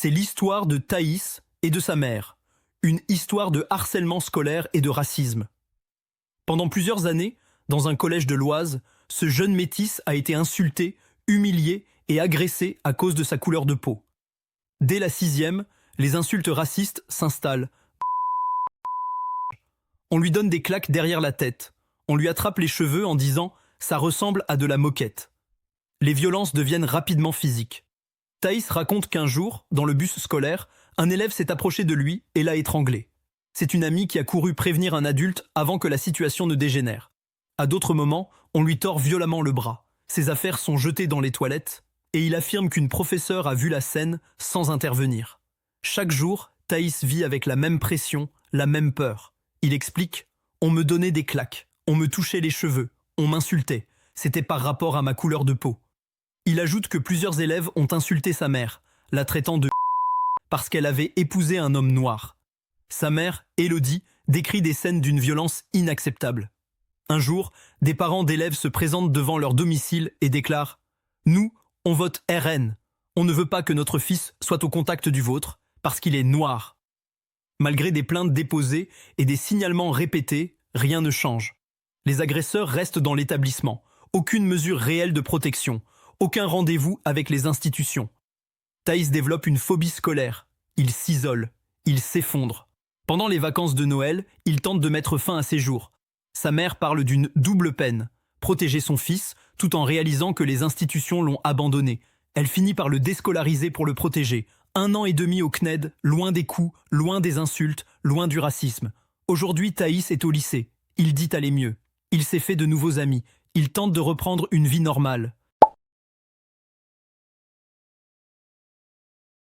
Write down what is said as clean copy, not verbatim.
C'est l'histoire de Thaïs et de sa mère. Une histoire de harcèlement scolaire et de racisme. Pendant plusieurs années, dans un collège de l'Oise, ce jeune métis a été insulté, humilié et agressé à cause de sa couleur de peau. Dès la 6e, les insultes racistes s'installent. On lui donne des claques derrière la tête. On lui attrape les cheveux en disant « ça ressemble à de la moquette ». Les violences deviennent rapidement physiques. Thaïs raconte qu'un jour, dans le bus scolaire, un élève s'est approché de lui et l'a étranglé. C'est une amie qui a couru prévenir un adulte avant que la situation ne dégénère. À d'autres moments, on lui tord violemment le bras. Ses affaires sont jetées dans les toilettes et il affirme qu'une professeure a vu la scène sans intervenir. Chaque jour, Thaïs vit avec la même pression, la même peur. Il explique « On me donnait des claques, on me touchait les cheveux, on m'insultait. C'était par rapport à ma couleur de peau. » Il ajoute que plusieurs élèves ont insulté sa mère, la traitant de parce qu'elle avait épousé un homme noir. Sa mère, Élodie, décrit des scènes d'une violence inacceptable. Un jour, des parents d'élèves se présentent devant leur domicile et déclarent « Nous, on vote RN. On ne veut pas que notre fils soit au contact du vôtre parce qu'il est noir. » Malgré des plaintes déposées et des signalements répétés, rien ne change. Les agresseurs restent dans l'établissement. Aucune mesure réelle de protection. Aucun rendez-vous avec les institutions. Thaïs développe une phobie scolaire. Il s'isole. Il s'effondre. Pendant les vacances de Noël, il tente de mettre fin à ses jours. Sa mère parle d'une double peine. Protéger son fils, tout en réalisant que les institutions l'ont abandonné. Elle finit par le déscolariser pour le protéger. 1 an et demi au CNED, loin des coups, loin des insultes, loin du racisme. Aujourd'hui, Thaïs est au lycée. Il dit aller mieux. Il s'est fait de nouveaux amis. Il tente de reprendre une vie normale.